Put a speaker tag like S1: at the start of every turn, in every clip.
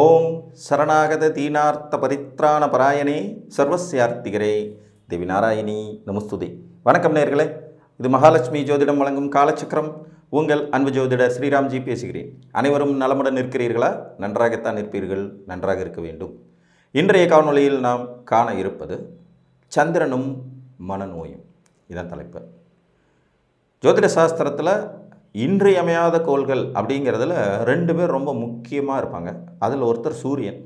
S1: ஓம் சரணாகத தீனார்த்த பரித்ராண பராயணே சர்வசியார்த்திகரே தேவி நாராயணி நமஸ்துதி. வணக்கம் நேயர்களே, இது மகாலட்சுமி ஜோதிடம் வழங்கும் காலச்சக்கரம். உங்கள் அன்பு ஜோதிடர் ஸ்ரீராம்ஜி பேசுகிறேன். அனைவரும் நலமுடன் இருக்கிறீர்களா? நன்றாகத்தான் இருப்பீர்கள், நன்றாக இருக்க வேண்டும். இன்றைய காணொளியில் நாம் காண இருப்பது சந்திரனும் மனநோயும். இதான் தலைப்பு. ஜோதிட சாஸ்திரத்தில் இன்றியமையாத கோள்கள் அப்படிங்கிறதுல ரெண்டு பேர் ரொம்ப முக்கியமாக இருப்பாங்க. அதில் ஒருத்தர் சூரியன்.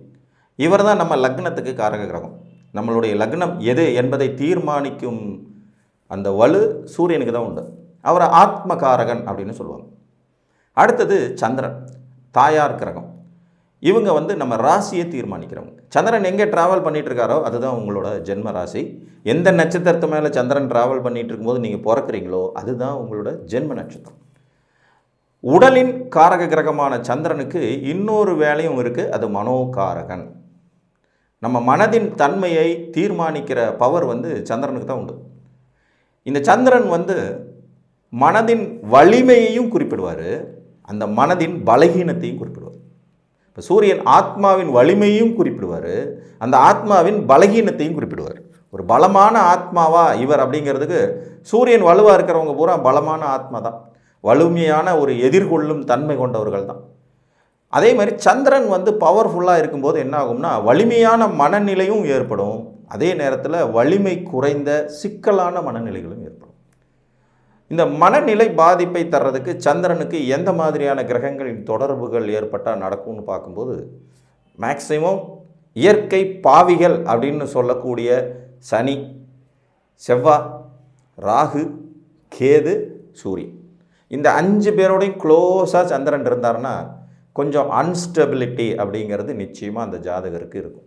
S1: இவர் தான் நம்ம லக்னத்துக்கு காரக கிரகம். நம்மளுடைய லக்னம் எது என்பதை தீர்மானிக்கும் அந்த வலு சூரியனுக்கு தான் உண்டு. அவரை ஆத்மகாரகன் அப்படின்னு சொல்லுவாங்க. அடுத்தது சந்திரன், தாயார் கிரகம். இவங்க நம்ம ராசியை தீர்மானிக்கிறவங்க. சந்திரன் எங்கே ட்ராவல் பண்ணிகிட்டு இருக்காரோ அதுதான் உங்களோட ஜென்ம ராசி. எந்த நட்சத்திரத்து மேலே சந்திரன் ட்ராவல் பண்ணிகிட்டு இருக்கும்போது நீங்கள் பிறக்கிறீங்களோ அதுதான் உங்களோட ஜென்ம நட்சத்திரம். உடலின் காரக கிரகமான சந்திரனுக்கு இன்னொரு வேலையும் இருக்குது, அது மனோகாரகன். நம்ம மனதின் தன்மையை தீர்மானிக்கிற பவர் சந்திரனுக்கு தான் உண்டு. இந்த சந்திரன் மனதின் வலிமையையும் குறிப்பிடுவார், அந்த மனதின் பலகீனத்தையும் குறிப்பிடுவார். இப்போ சூரியன் ஆத்மாவின் வலிமையையும் குறிப்பிடுவார், அந்த ஆத்மாவின் பலகீனத்தையும் குறிப்பிடுவார். ஒரு பலமான ஆத்மாவா இவர் அப்படிங்கிறதுக்கு சூரியன் வலுவாக இருக்கிறவங்க பூரா பலமான ஆத்மா தான், வலிமையான ஒரு எதிர்கொள்ளும் தன்மை கொண்டவர்கள் தான். அதே மாதிரி சந்திரன் பவர்ஃபுல்லாக இருக்கும்போது என்ன ஆகும்னா வலிமையான மனநிலையும் ஏற்படும், அதே நேரத்தில் வலிமை குறைந்த சிக்கலான மனநிலைகளும் ஏற்படும். இந்த மனநிலை பாதிப்பை தர்றதுக்கு சந்திரனுக்கு எந்த மாதிரியான கிரகங்களின் தொடர்புகள் ஏற்பட்டால் நடக்கும்னு பார்க்கும்போது மேக்சிமம் இயற்கை பாவிகள் அப்படின்னு சொல்லக்கூடிய சனி, செவ்வாய், ராகு, கேது, சூரியன், இந்த 5 பேரோடையும் க்ளோஸாக சந்திரன் இருந்தார்னா கொஞ்சம் அன்ஸ்டெபிலிட்டி அப்படிங்கிறது நிச்சயமாக அந்த ஜாதகருக்கு இருக்கும்.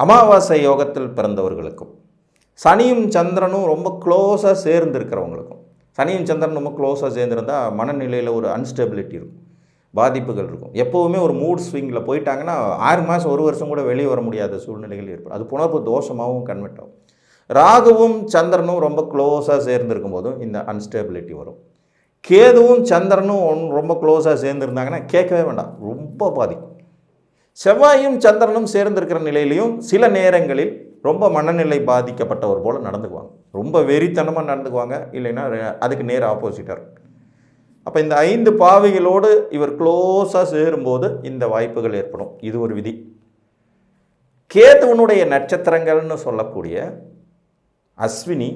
S1: அமாவாசை யோகத்தில் பிறந்தவர்களுக்கும் சனியும் சந்திரனும் ரொம்ப க்ளோஸாக சேர்ந்துருக்கிறவங்களுக்கும், சனியும் சந்திரன் ரொம்ப க்ளோஸாக சேர்ந்துருந்தால் மனநிலையில் ஒரு அன்ஸ்டெபிலிட்டி இருக்கும், பாதிப்புகள் இருக்கும். எப்போவுமே ஒரு மூட் ஸ்விங்கில் போயிட்டாங்கன்னா 6 மாதம் 1 வருஷம் கூட வெளியே வர முடியாத சூழ்நிலைகள் ஏற்படும். அது புணர்வு தோஷமாகவும் கன்வெர்ட் ஆகும். ராகுவும் சந்திரனும் ரொம்ப க்ளோஸாக சேர்ந்துருக்கும் போதும் இந்த அன்ஸ்டேபிலிட்டி வரும். கேதுவும் சந்திரனும் ரொம்ப க்ளோஸாக சேர்ந்துருந்தாங்கன்னா கேட்கவே வேண்டாம், ரொம்ப பாதிக்கும். செவ்வாயும் சந்திரனும் சேர்ந்திருக்கிற நிலையிலையும் சில நேரங்களில் ரொம்ப மனநிலை பாதிக்கப்பட்டவர் போல் நடந்துக்குவாங்க, ரொம்ப வெறித்தனமாக நடந்துக்குவாங்க, இல்லைன்னா அதுக்கு நேர் ஆப்போசிட்டாக இருக்கும். அப்போ இந்த 5 பாவிகளோடு இவர் க்ளோஸாக சேரும்போது இந்த வாய்ப்புகள் ஏற்படும். இது ஒரு விதி. கேதுவனுடைய நட்சத்திரங்கள்னு சொல்லக்கூடிய அஸ்வினி,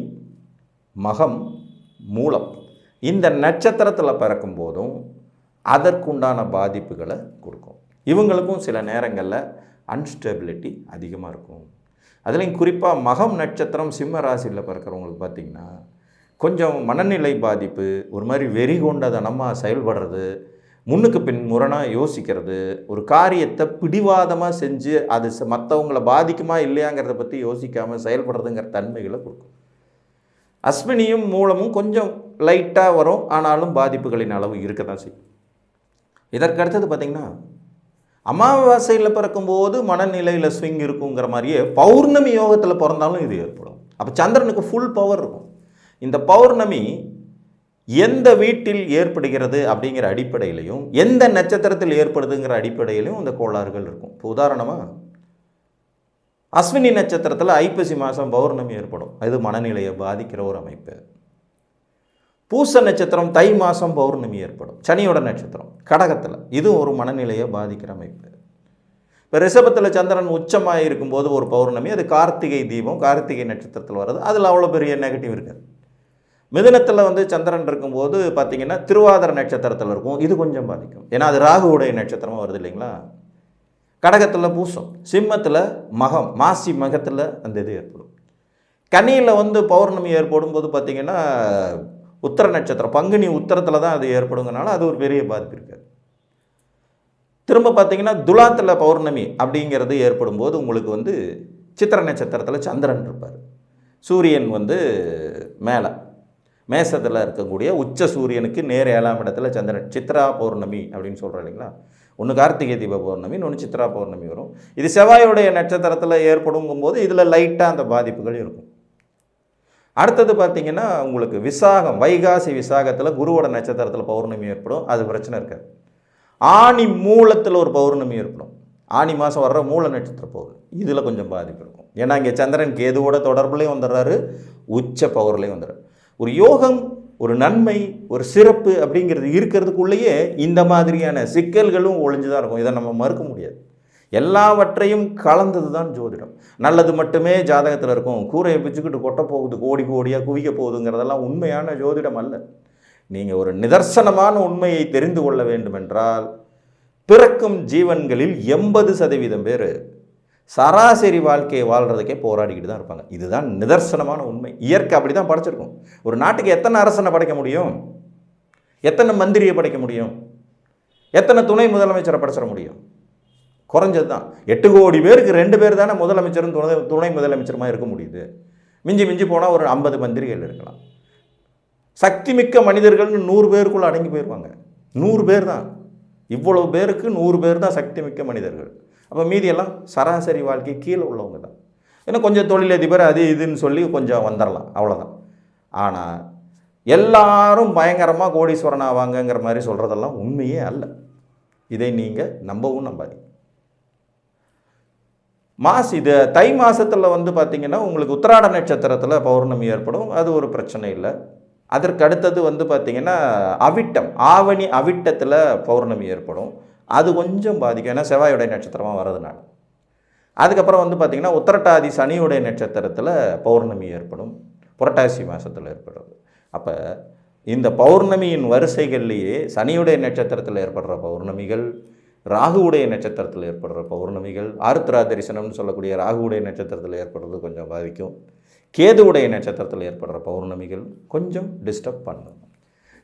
S1: மகம், மூலம், இந்த நட்சத்திரத்தில் பிறக்கும் போதும் அதற்குண்டான பாதிப்புகளை கொடுக்கும். இவங்களுக்கும் சில நேரங்களில் அன்ஸ்டெபிலிட்டி அதிகமாக இருக்கும். அதுலேயும் குறிப்பாக மகம் நட்சத்திரம் சிம்ம ராசியில் பிறக்கிறவங்களுக்கு பார்த்திங்கன்னா கொஞ்சம் மனநிலை பாதிப்பு, ஒரு மாதிரி வெறி கொண்டதனமாக செயல்படுறது, முன்னுக்கு பின் முரணாக யோசிக்கிறது, ஒரு காரியத்தை பிடிவாதமாக செஞ்சு அது மற்றவங்களை பாதிக்குமா இல்லையாங்கிறத பற்றி யோசிக்காமல் செயல்படுறதுங்கிற தன்மைகளை கொடுக்கும். அஸ்வினியும் மூலமும் கொஞ்சம் லைட்டாக வரும், ஆனாலும் பாதிப்புகளின் அளவு இருக்க தான் செய்யும். இதற்கடுத்தது பார்த்திங்கன்னா அமாவாசையில் பிறக்கும்போது மனநிலையில் ஸ்விங் இருக்குங்கிற மாதிரியே பௌர்ணமி யோகத்தில் பிறந்தாலும் இது ஏற்படும். அப்போ சந்திரனுக்கு ஃபுல் பவர் இருக்கும். இந்த பௌர்ணமி எந்த வீட்டில் ஏற்படுகிறது அப்படிங்கிற அடிப்படையிலையும் எந்த நட்சத்திரத்தில் ஏற்படுதுங்கிற அடிப்படையிலையும் இந்த கோளாறுகள் இருக்கும். இப்போ உதாரணமாக அஸ்வினி நட்சத்திரத்தில் ஐப்பசி மாதம் பௌர்ணமி ஏற்படும், அது மனநிலையை பாதிக்கிற ஒரு அமைப்பு. பூச நட்சத்திரம் தை மாதம் பௌர்ணமி ஏற்படும், சனியோட நட்சத்திரம் கடகத்தில், இது ஒரு மனநிலையை பாதிக்கிற அமைப்பு. இப்போ ரிஷபத்தில் சந்திரன் உச்சமாக இருக்கும்போது ஒரு பௌர்ணமி, அது கார்த்திகை தீபம், கார்த்திகை நட்சத்திரத்தில் வர்றது, அதில் அவ்வளோ பெரிய நெகட்டிவ் இருக்காது. மிதுனத்தில் சந்திரன் இருக்கும்போது பார்த்திங்கன்னா திருவாதிரை நட்சத்திரத்தில் இருக்கும், இது கொஞ்சம் பாதிக்கும், ஏன்னா அது ராகுவுடைய நட்சத்திரமாக வருது இல்லைங்களா. கடகத்தில் பூசம், சிம்மத்தில் மகம், மாசி மகத்தில் அந்த இது ஏற்படும். கன்னியில் பௌர்ணமி ஏற்படும் போது பார்த்திங்கன்னா உத்தர நட்சத்திரம், பங்குனி உத்தரத்தில் தான் அது ஏற்படுங்கனால அது ஒரு பெரிய பாதிப்பு இருக்காது. திரும்ப பார்த்திங்கன்னா துலாத்தில் பௌர்ணமி அப்படிங்கிறது ஏற்படும் போது உங்களுக்கு சித்திர நட்சத்திரத்தில் சந்திரன் இருப்பார், சூரியன் மேலே மேசத்தில் இருக்கக்கூடிய உச்ச சூரியனுக்கு நேர் 7ஆம் இடத்துல சந்திரன். சித்ரா பௌர்ணமி அப்படின்னு சொல்கிறோம் இல்லைங்களா, ஒன்று கார்த்திகை தீப பௌர்ணமி, ஒன்று சித்ரா பௌர்ணமி வரும். இது செவ்வாயுடைய நட்சத்திரத்தில் ஏற்படுங்கும்போது இதில் லைட்டாக அந்த பாதிப்புகள் இருக்கும். அடுத்தது பார்த்திங்கன்னா உங்களுக்கு விசாகம், வைகாசி விசாகத்தில் குருவோட நட்சத்திரத்தில் பௌர்ணமி ஏற்படும், அது பிரச்சனை இருக்காது. ஆணி மூலத்தில் ஒரு பௌர்ணமி ஏற்படும். ஆணி மாதம் வர்ற மூல நட்சத்திர பௌர்ணமி இதில் கொஞ்சம் பாதிப்பு இருக்கும். ஏன்னா இங்கே சந்திரன் கேதுவோட தொடர்புலையும் வந்துடுறாரு, உச்ச பவர்லையும் வந்துடுறாரு. ஒரு யோகம், ஒரு நன்மை, ஒரு சிறப்பு அப்படிங்கிறது இருக்கிறதுக்குள்ளேயே இந்த மாதிரியான சிக்கல்களும் ஒளிஞ்சு தான் இருக்கும். இதை நம்ம மறுக்க முடியாது. எல்லாவற்றையும் கலந்தது தான் ஜோதிடம். நல்லது மட்டுமே ஜாதகத்தில் இருக்கும். கூரையை பிச்சுக்கிட்டு கொட்ட போகுது, கோடி கோடியாக குவிக்க போகுதுங்கிறதெல்லாம் உண்மையான ஜோதிடம் அல்ல. நீங்கள் ஒரு நிதர்சனமான உண்மையை தெரிந்து கொள்ள வேண்டுமென்றால், பிறக்கும் ஜீவன்களில் 80% பேர் சராசரி வாழ்க்கையை வாழ்கிறதுக்கே போராடிக்கிட்டு தான் இருப்பாங்க. இதுதான் நிதர்சனமான உண்மை. இயற்கை அப்படி தான் படைச்சிருக்கும். ஒரு நாட்டுக்கு எத்தனை அரசனை படைக்க முடியும்? எத்தனை மந்திரியை படைக்க முடியும்? எத்தனை துணை முதலமைச்சரை படைச்சிட முடியும்? குறைஞ்சது தான். 8 கோடி பேருக்கு 2 பேர் தானே முதலமைச்சரும் துணை முதலமைச்சருமா இருக்க முடியுது. மிஞ்சி மிஞ்சி போனால் ஒரு 50 மந்திரிகள் இருக்கலாம். சக்தி மிக்க மனிதர்கள்னு 100 பேருக்குள்ளே அடங்கி போயிடுவாங்க. 100 பேர் தான். இவ்வளவு பேருக்கு 100 பேர் தான் சக்தி மிக்க மனிதர்கள். அப்போ மீதியெல்லாம் சராசரி வாழ்க்கை கீழே உள்ளவங்க தான். ஏன்னா கொஞ்சம் தொழிலதிபர் அது இதுன்னு சொல்லி கொஞ்சம் வந்துடலாம், அவ்வளோதான். ஆனால் எல்லாரும் பயங்கரமாக கோடீஸ்வரன் ஆவாங்கங்கிற மாதிரி சொல்கிறதெல்லாம் உண்மையே அல்ல. இதை நீங்கள் நம்பவும் நம்பாதீங்க. இது தை மாதத்தில் பார்த்திங்கன்னா உங்களுக்கு உத்திராட நட்சத்திரத்தில் பௌர்ணமி ஏற்படும். அது ஒரு பிரச்சனை இல்லை. அதற்கு அடுத்தது பார்த்திங்கன்னா அவிட்டம், ஆவணி அவிட்டத்தில் பௌர்ணமி ஏற்படும். அது கொஞ்சம் பாதிக்கும், ஏன்னா செவ்வாயுடைய நட்சத்திரமாக வர்றதுனால. அதுக்கப்புறம் பார்த்திங்கன்னா உத்திரட்டாதி சனியுடைய நட்சத்திரத்தில் பௌர்ணமி ஏற்படும். புரட்டாசி மாதத்தில் ஏற்படுறது. அப்போ இந்த பௌர்ணமியின் வரிசைகள்லேயே சனியுடைய நட்சத்திரத்தில் ஏற்படுற பௌர்ணமிகள், ராகுவுடைய நட்சத்திரத்தில் ஏற்படுற பௌர்ணமிகள், ஆருத்ரா தரிசனம்னு சொல்லக்கூடிய ராகுவுடைய நட்சத்திரத்தில் ஏற்படுறது கொஞ்சம் பாதிக்கும். கேதுவுடைய நட்சத்திரத்தில் ஏற்படுற பௌர்ணமிகள் கொஞ்சம் டிஸ்டர்ப் பண்ணும்.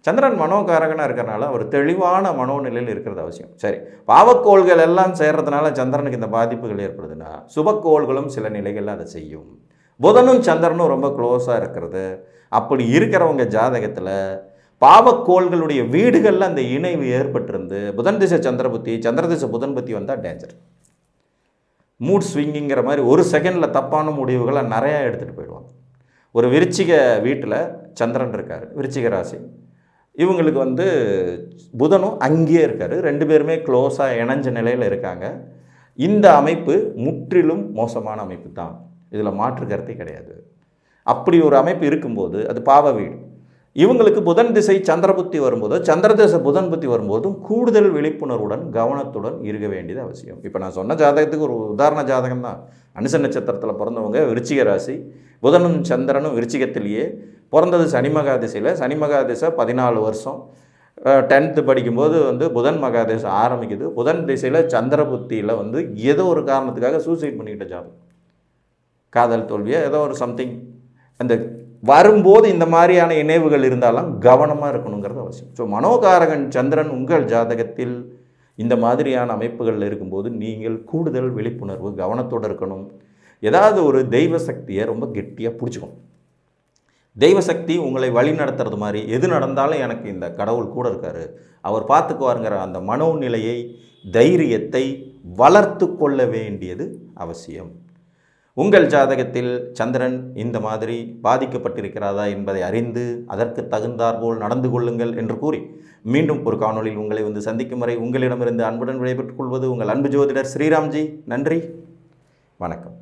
S1: சந்திரன் மனோகாரகனாக இருக்கிறனால அவர் தெளிவான மனோநிலையில் இருக்கிறது அவசியம். சரி, பாவக்கோள்கள் எல்லாம் சேர்றதுனால சந்திரனுக்கு இந்த பாதிப்புகள் ஏற்படுதுன்னா, சுபக்கோள்களும் சில நிலைகளில் அதை செய்யும். புதனும் சந்திரனும் ரொம்ப க்ளோஸாக இருக்கிறது. அப்படி இருக்கிறவங்க ஜாதகத்தில் பாவக்கோள்களுடைய வீடுகளில் அந்த இணைவு ஏற்பட்டிருந்து புதன் திசை சந்திர புத்தி, சந்திர திசை புதன் புத்தி வந்தால் டேஞ்சர். மூட் ஸ்விங்கிங்கிற மாதிரி ஒரு செகண்டில் தப்பான முடிவுகளை நிறையா எடுத்துகிட்டு போயிடுவாங்க. ஒரு விருச்சிக வீட்டில் சந்திரன் இருக்கார், விருச்சிக ராசி. இவங்களுக்கு புதனும் அங்கேயே இருக்கார். 2 பேருமே க்ளோஸாக இணைஞ்ச நிலையில் இருக்காங்க. இந்த அமைப்பு முற்றிலும் மோசமான அமைப்பு தான். இதில் மாற்று கருத்தே கிடையாது. அப்படி ஒரு அமைப்பு இருக்கும்போது அது பாவ வீடு. இவங்களுக்கு புதன் திசை சந்திர புத்தி வரும்போதோ சந்திர திசை புதன் புத்தி வரும்போதும் கூடுதல் விழிப்புணர்வுடன் கவனத்துடன் இருக்க வேண்டியது அவசியம். இப்போ நான் சொன்ன ஜாதகத்துக்கு ஒரு உதாரண ஜாதகம் தான். அனுச நட்சத்திரத்தில் பிறந்தவங்க விருச்சிக ராசி, புதனும் சந்திரனும் விருச்சிகத்திலேயே, பிறந்தது சனிமகா திசையில். சனிமகா திசை 14 வருஷம். 10th படிக்கும்போது புதன் மகாதேசை ஆரம்பிக்குது. புதன் திசையில் சந்திர புத்தியில் ஏதோ ஒரு காரணத்துக்காக சூசைட் பண்ணிக்கிட்ட ஜாதகம், காதல் தோல்வியை ஏதோ ஒரு சம்திங். அந்த வரும்போது இந்த மாதிரியான இணைவுகள் இருந்தாலும் கவனமாக இருக்கணுங்கிறது அவசியம். ஸோ மனோகாரகன் சந்திரன் உங்கள் ஜாதகத்தில் இந்த மாதிரியான அமைப்புகளில் இருக்கும்போது நீங்கள் கூடுதல் விழிப்புணர்வு கவனத்தோடு இருக்கணும். ஏதாவது ஒரு தெய்வ சக்தியை ரொம்ப கெட்டியாக பிடிச்சிக்கணும். தெய்வ சக்தி உங்களை வழி நடத்துறது மாதிரி எது நடந்தாலும் எனக்கு இந்த கடவுள் கூட இருக்கார், அவர் பார்த்துக்குவாருங்கிற அந்த மனோநிலையை, தைரியத்தை வளர்த்து கொள்ள வேண்டியது அவசியம். உங்கள் ஜாதகத்தில் சந்திரன் இந்த மாதிரி பாதிக்கப்பட்டிருக்கிறதா என்பதை அறிந்து அதற்கு தகுந்தாற்போல் நடந்து கொள்ளுங்கள் என்று கூறி, மீண்டும் ஒரு காணொளியில் உங்களை சந்திக்கும் வரை உங்களிடமிருந்து அன்புடன் விடைபெற்றுக் கொள்வது உங்கள் அன்பு ஜோதிடர் ஸ்ரீராம்ஜி. நன்றி, வணக்கம்.